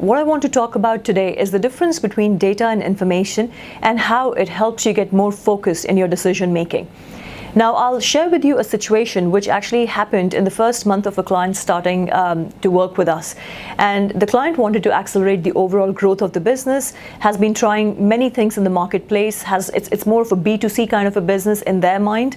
What I want to talk about today is the difference between data and information and how it helps you get more focused in your decision making. Now, I'll share with you a situation which actually happened in the first month of a client starting to work with us. And the client wanted to accelerate the overall growth of the business, has been trying many things in the marketplace, it's more of a B2C kind of a business in their mind,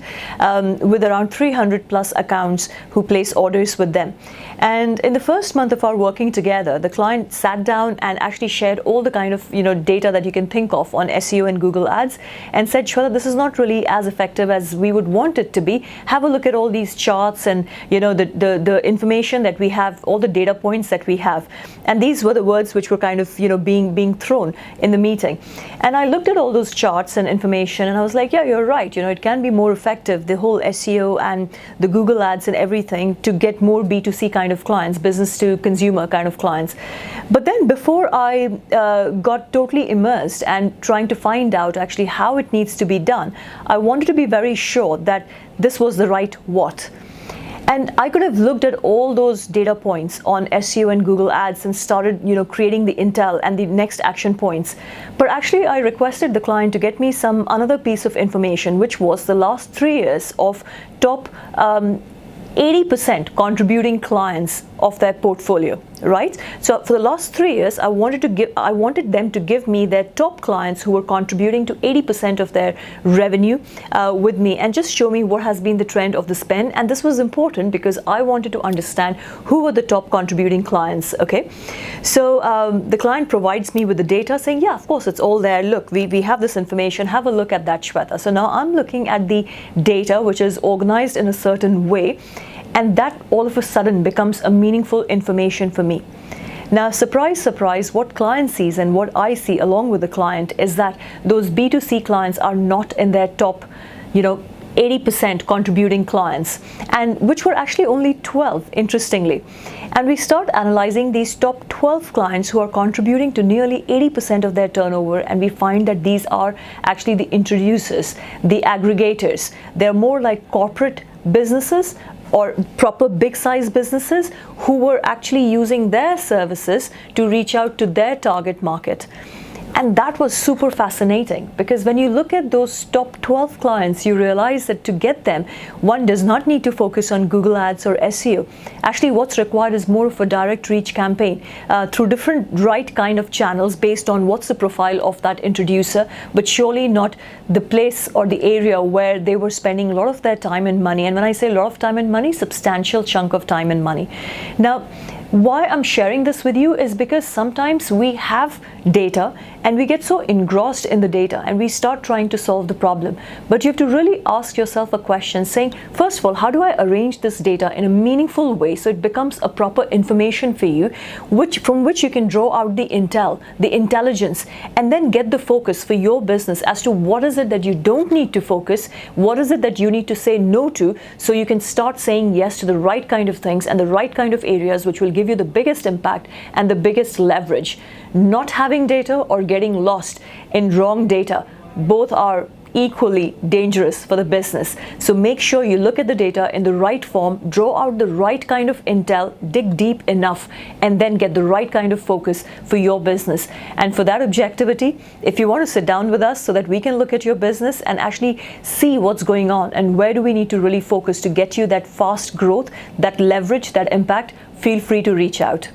with around 300 plus accounts who place orders with them. And in the first month of our working together, the client sat down and actually shared all the kind of data that you can think of on SEO and Google Ads and said, Shweta, this is not really as effective as we would want it to be. Have a look at all these charts and the information that we have, all the data points that we have. And these were the words which were kind of being thrown in the meeting. And I looked at all those charts and information and I was like, yeah, you're right. It can be more effective, the whole SEO and the Google Ads and everything, to get more B2C kind of clients, business to consumer kind of clients. But then before I got totally immersed and trying to find out actually how it needs to be done, I wanted to be very sure that this was the right what. And I could have looked at all those data points on SEO and Google Ads and started, creating the intel and the next action points. But actually, I requested the client to get me another piece of information, which was the last 3 years of top 80% contributing clients of their portfolio, right? So for the last 3 years, I wanted them to give me their top clients who were contributing to 80% of their revenue with me, and just show me what has been the trend of the spend. And this was important because I wanted to understand who were the top contributing clients. Okay, so the client provides me with the data saying, yeah, of course, it's all there. Look, we have this information. Have a look at that, Shweta. So now I'm looking at the data, which is organized in a certain way. And that all of a sudden becomes a meaningful information for me. Now, surprise, surprise, what client sees and what I see along with the client is that those B2C clients are not in their top, 80% contributing clients, and which were actually only 12, interestingly. And we start analyzing these top 12 clients who are contributing to nearly 80% of their turnover, and we find that these are actually the introducers, the aggregators. They're more like corporate businesses or proper big size businesses who were actually using their services to reach out to their target market. And that was super fascinating, because when you look at those top 12 clients, you realize that to get them, one does not need to focus on Google Ads or SEO. Actually, what's required is more of a direct reach campaign through different right kind of channels based on what's the profile of that introducer, but surely not the place or the area where they were spending a lot of their time and money. And when I say a lot of time and money, substantial chunk of time and money. Now, why I'm sharing this with you is because sometimes we have data and we get so engrossed in the data and we start trying to solve the problem. But you have to really ask yourself a question saying, first of all, how do I arrange this data in a meaningful way so it becomes a proper information for you, from which you can draw out the intel, the intelligence, and then get the focus for your business as to what is it that you don't need to focus, what is it that you need to say no to, so you can start saying yes to the right kind of things and the right kind of areas which will give you the biggest impact and the biggest leverage. Not having data or getting lost in wrong data, both are equally dangerous for the business. So make sure you look at the data in the right form, draw out the right kind of intel, dig deep enough, and then get the right kind of focus for your business. And for that objectivity, if you want to sit down with us so that we can look at your business and actually see what's going on and where do we need to really focus to get you that fast growth, that leverage, that impact, feel free to reach out.